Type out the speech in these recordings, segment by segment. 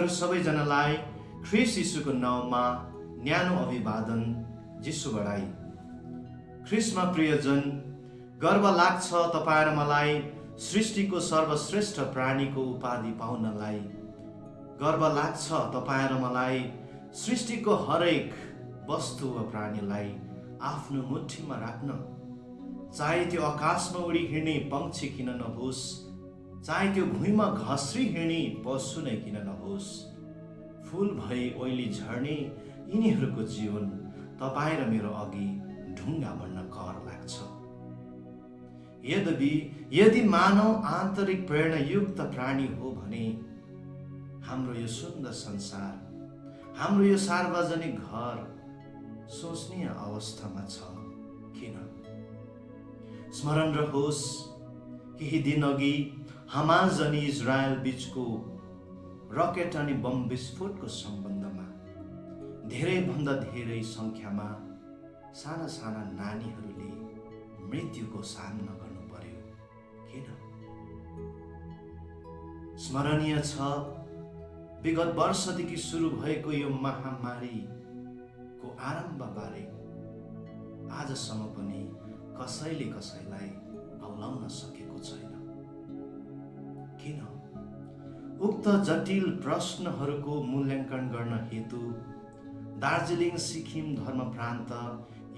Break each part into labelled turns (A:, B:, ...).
A: तपाईहरु सबैजनालाई ख्रीष्ट यीशुको नाउँमा न्यानो अभिवादन, जिसु बढाई। ख्रीष्टमा प्रियजन, गर्व लाग्छ तपाईं र मलाई सृष्टिको सर्वश्रेष्ठ प्राणीको उपाधि पाउनलाई। गर्व लाग्छ तपाईं र मलाई सृष्टिको हरेक वस्तु वा प्राणीलाई आफ्नो मुठीमा राख्न। चाहे त्यो आकाशमा उडी हिँड्ने पंक्षी किन नहोस्, चाहे त्यो भुइँमा घस्री हिँड्ने पशु नै किन नहोस्, फूल भई ओइली झर्ने यिनीहरूको जीवन तपाईं र मेरो अघि ढुङ्गा बन्न कर लाग्छ। यदि मानव आन्तरिक प्रेरणायुक्त प्राणी हो भने हाम्रो यो सुन्दर संसार, हाम्रो यो सार्वजनिक घर सोच्ने अवस्थामा छ किन? स्मरण रहोस्, केही दिन अघि हमास अनि इजरायल बीचको रकेट अनि बम विस्फोटको सम्बन्धमा धेरैभन्दा धेरै संख्यामा साना साना नानीहरूले मृत्युको सामना गर्नु पर्यो किन? स्मरणीय छ, विगत वर्षदेखि सुरु भएको यो महामारीको आरम्भबारे आजसम्म पनि कसैले कसैलाई औलाउन सकेको छैन किन? उक्त जटिल प्रश्नहरूको मूल्याङ्कन गर्न हेतु दार्जिलिङ सिक्किम धर्म प्रान्त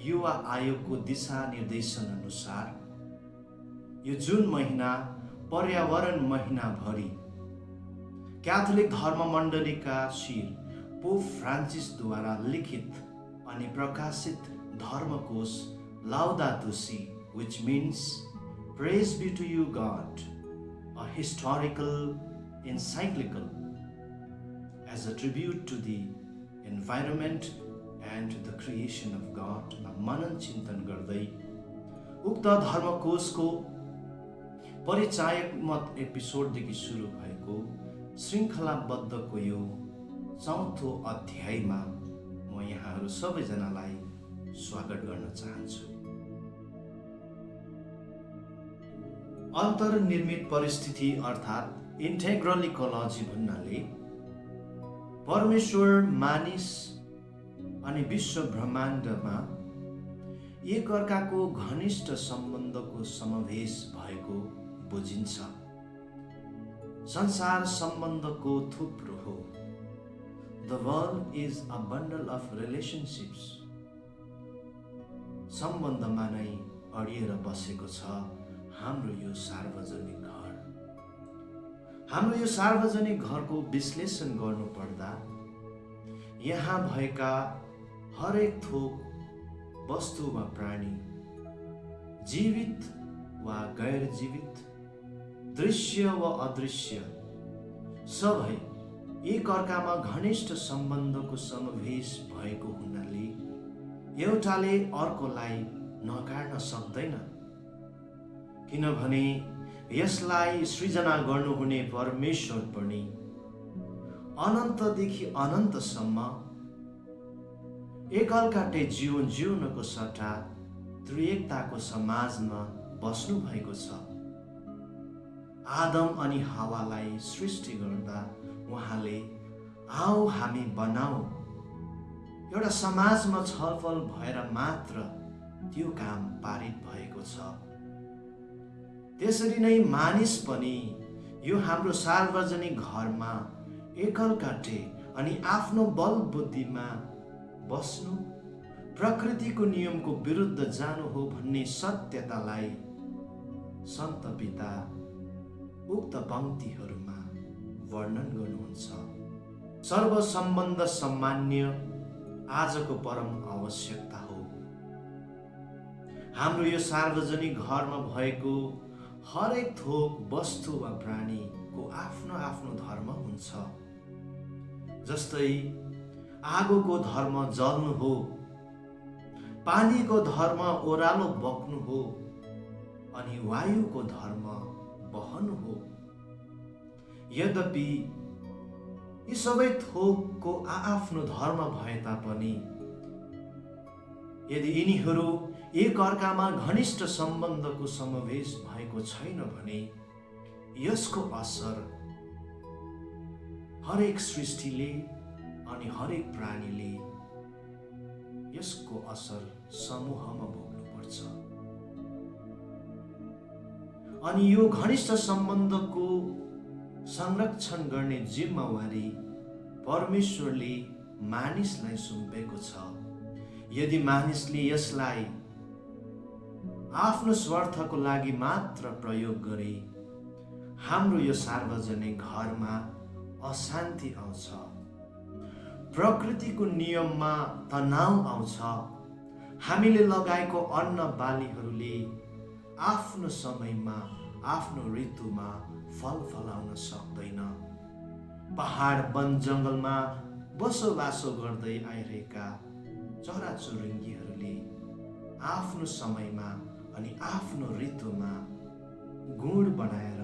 A: युवा आयोगको दिशा निर्देशन अनुसार यो जुन महिना पर्यावरण महिनाभरि क्याथोलिक धर्म मण्डलीका शिर पोप फ्रान्सिसद्वारा लिखित अनि प्रकाशित धर्मकोश लाउदातो C, which means praise be to you God, a historical encyclical as a tribute to the environment and to the creation of God मा मनन चिन्तन गर्दै उक्त धर्मकोशको परिचयात्मक एपिसोडदेखि सुरु भएको श्रृङ्खलाबद्धको यो चौथो अध्यायमा म यहाँहरू सबैजनालाई स्वागत गर्न चाहन्छु। अन्तर्निर्मित परिस्थिति अर्थात् इन्टेग्रल इकोलोजी भन्नाले परमेश्वर, मानिस अनि विश्व ब्रह्माण्डमा एक अर्काको घनिष्ठ सम्बन्धको समावेश भएको बुझिन्छ। संसार सम्बन्धको थुप्रो हो। The world is a bundle of relationships. सम्बन्धमा नै अडिएर बसेको छ हाम्रो यो सार्वजनिक घर। हाम्रो यो सार्वजनिक घरको विश्लेषण गर्नु पर्दा यहाँ भएका हरेक थोक वस्तु वा प्राणी, जीवित वा गैर जीवित, दृश्य वा अदृश्य, सबै एक अर्कामा घनिष्ठ सम्बन्धको समावेश भएको हुनाले एउटाले अर्कोलाई नकार्न सक्दैन, किनभने यसलाई सृजना गर्नुहुने परमेश्वर पनि अनन्तदेखि अनन्तसम्म एकअर्काकै जीवन जिउनको सट्टा त्रिएकताको समाजमा बस्नु भएको छ। आदम अनि हावालाई सृष्टि गर्दा उहाँले आओ हामी बनाऊ एउटा समाजमा छलफल भएर मात्र त्यो काम पारित भएको छ। त्यसरी नै मानिस पनि यो हाम्रो सार्वजनिक घरमा एकलकाटे अनि आफ्नो बल बुद्धिमा बस्नु, प्रकृतिको नियमको विरुद्ध जानु हो भन्ने सत्यतालाई सन्त पिता उक्त पंक्तिहरूमा वर्णन गर्नुहुन्छ। सर्व सम्बन्ध सम्मान्य आजको परम आवश्यकता हो। हाम्रो यो सार्वजनिक घरमा भएको हरेक थोक वस्तु वा प्राणीको आफ्नो आफ्नो धर्म हुन्छ। जस्तै आगोको धर्म जल्नु हो, पानीको धर्म ओह्रालो बग्नु हो अनि वायुको धर्म बहनु हो। यद्यपि यी सबै थोकको आआफ्नो धर्म भए तापनि यदि यिनीहरू एक अर्कामा घनिष्ठ सम्बन्धको समावेश भएको छैन भने यसको असर हरेक सृष्टिले अनि हरेक प्राणीले यसको असर समूहमा भोग्नुपर्छ। अनि यो घनिष्ठ सम्बन्धको संरक्षण गर्ने जिम्मेवारी परमेश्वरले मानिसलाई सुम्पेको छ। यदि मानिसले यसलाई आफ्नो स्वार्थको लागि मात्र प्रयोग गरे, हाम्रो यो सार्वजनिक घरमा अशान्ति आउँछ, प्रकृतिको नियममा तनाव आउँछ, हामीले लगाएको अन्न बालीहरूले आफ्नो समयमा आफ्नो ऋतुमा फल फलाउन सक्दैन, पहाड वन जङ्गलमा बसोबासो गर्दै आइरहेका चराचुरुङ्गीहरूले आफ्नो समयमा अनि आफ्नो ऋतुमा गुड बनाएर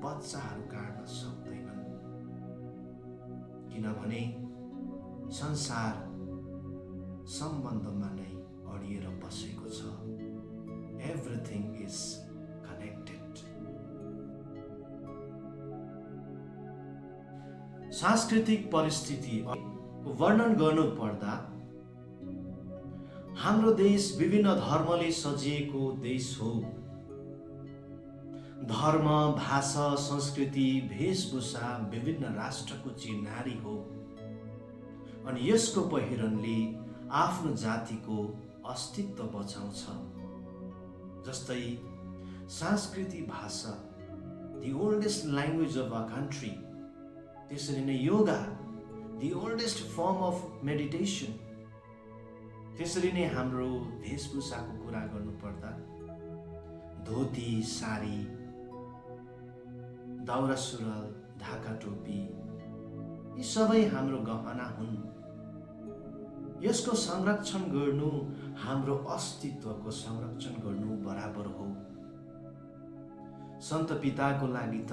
A: बच्चाहरू काट्न सक्दैनन्, किनभने संसार सम्बन्धमा नै अडिएर बसेको छ। Everything is connected. सांस्कृतिक परिस्थिति वर्णन गर्नु पर्दा हाम्रो देश विभिन्न धर्मले सजिएको देश हो। धर्म, भाषा, संस्कृति, वेशभूषा विभिन्न राष्ट्रको चिन्हारी हो अनि यसको पहिरनले आफ्नो जातिको अस्तित्व बचाउँछ। जस्तै संस्कृति भाषा, the oldest language of our country, त्यसरी नै yoga, the oldest form of meditation, त्यसरी नै हाम्रो वेशभूषाको कुरा गर्नुपर्दा धोती, साडी, दौरा सुरुवाल, ढाका टोपी यी सबै हाम्रो गहना हुन्। यसको संरक्षण गर्नु हाम्रो अस्तित्वको संरक्षण गर्नु बराबर हो। सन्त पिताको लागि त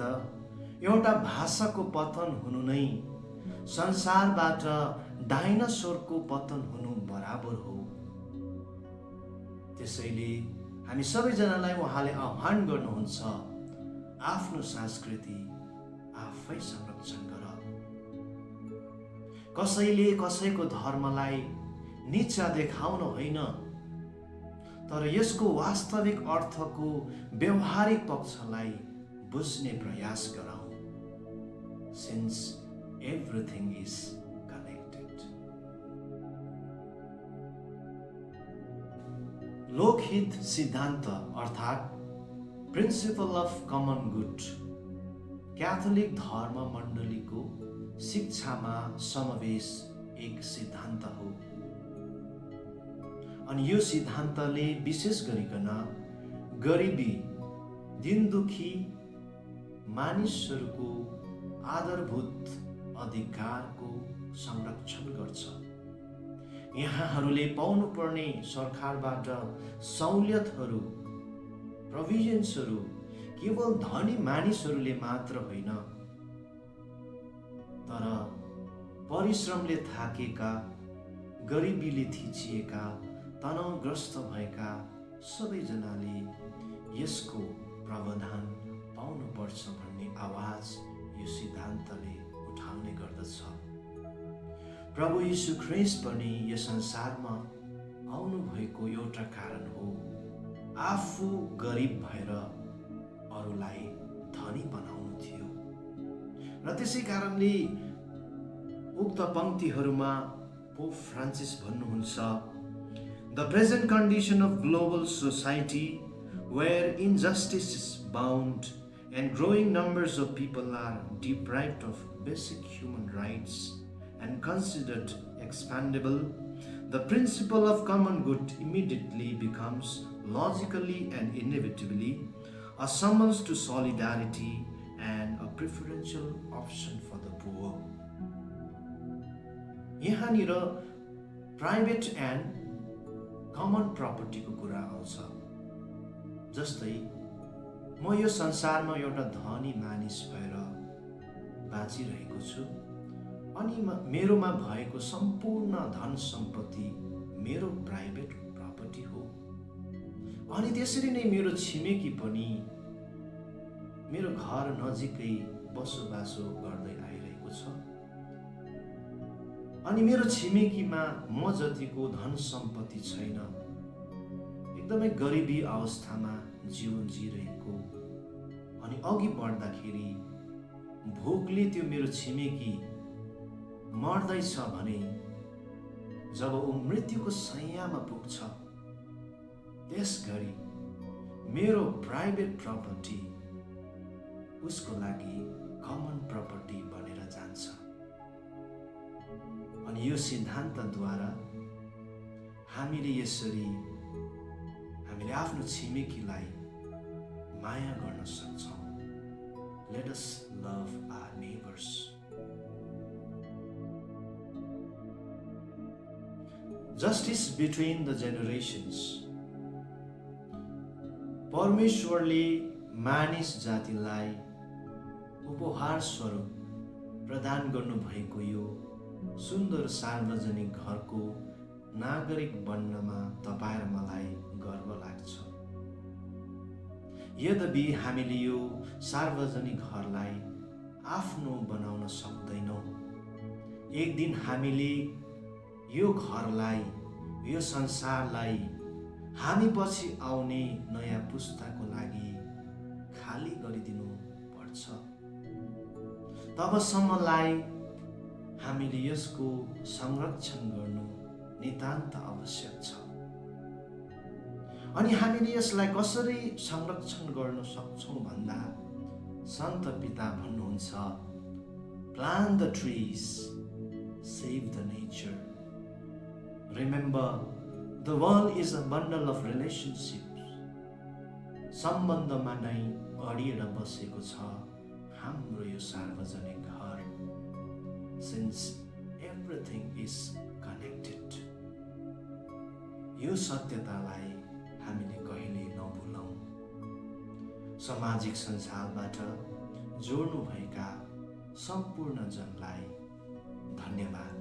A: एउटा भाषाको पतन हुनु नै संसारबाट डाइनोसरको पतन हुनु बराबर हो। त्यसैले हामी सबैजनालाई उहाँले आह्वान गर्नुहुन्छ, आफ्नो संस्कृति आफै संरक्षण गर। कसैले कसैको धर्मलाई नीचा देखाउन होइन, तर यसको वास्तविक अर्थको व्यवहारिक पक्षलाई बुझ्ने प्रयास गरौँ। Since everything is connected. लोकहित सिद्धान्त अर्थात् principle of common good Catholic धर्म मण्डलीको शिक्षामा समावेश एक सिद्धान्त हो अनि यो सिद्धान्तले विशेष गरिकन गरिबी, दिन दुखी मानिसहरूको आधारभूत अधिकारको संरक्षण गर्छ। यहाँहरूले पाउनुपर्ने सरकारबाट सहुलियतहरू, प्रोभिजन्सहरू केवल धनी मानिसहरूले मात्र होइन, तर परिश्रमले थाकेका, गरिबीले थिचिएका, तनावग्रस्त भएका सबैजनाले यसको प्रावधान पाउनुपर्छ भन्ने आवाज यो सिद्धान्तले उठाउने गर्दछ। प्रभु यीशु ख्रीष्ट पनि यस संसारमा आउनु भएको एउटा कारण हो, आफू गरिब भएर अरूलाई धनी बनाउनु थियो र त्यसै कारणले उक्त पंक्तिहरूमा पोप फ्रान्सिस भन्नुहुन्छ, The present condition of global society where injustice is bound and growing numbers of people are deprived of basic human rights and considered expendable, the principle of common good immediately becomes logically and inevitably a summons to solidarity and a preferential option for the poor. यहाँनिर private and common प्रपर्टीको कुरा आउँछ। जस्तै म यो संसारमा एउटा धनी मानिस भएर बाँचिरहेको छु अनि मेरोमा भएको सम्पूर्ण धन सम्पत्ति मेरो प्राइभेट प्रपर्टी हो अनि त्यसरी नै मेरो छिमेकी पनि मेरो घर नजिकै बसोबासो गर्दै आइरहेको छ। अनि मेरो छिमेकीमा म जतिको धन सम्पत्ति छैन, एकदमै गरिबी अवस्थामा जीवन जिरहेको, अनि अघि बढ्दाखेरि भोकले त्यो मेरो छिमेकी मर्दैछ भने जब ऊ मृत्युको शय्यामा पुग्छ, त्यस घडी मेरो प्राइभेट प्रपर्टी उसको लागि कमन प्रपर्टी बनेर जान्छ। अनि यो सिद्धान्तद्वारा हामीले यसरी हामीले आफ्नो छिमेकीलाई माया गर्न सक्छौँ। Let us love our neighbors. Justice between the generations. परमेश्वरले मानिस जातिलाई उपहार स्वरूप प्रदान गर्नुभएको यो सुन्दर सार्वजनिक घरको नागरिक बन्नमा तपाईं र मलाई गर्व लाग्छ। यद्यपि हामीले यो सार्वजनिक घरलाई आफ्नो बनाउन सक्दैनौँ। एक दिन हामीले यो घरलाई, यो संसारलाई हामी पछि आउने नयाँ पुस्ताको लागि खाली गरिदिनु पर्छ। तबसम्मलाई हामीले यसको संरक्षण गर्नु नितान्त आवश्यक छ। अनि हामीले यसलाई कसरी संरक्षण गर्न सक्छौं भन्दा सन्त पिता भन्नुहुन्छ, Plant the trees, save the nature. Remember, the world is a bundle of relationships. सम्बन्धमा नै अडिएर बसेको छ हाम्रो यो सार्वजनिक घर, since everything is connected. यो सत्यतालाई हामीले कहिले नभुलौं। सामाजिक सञ्जालबाट जोड्नु भएका सम्पूर्ण जनलाई धन्यवाद।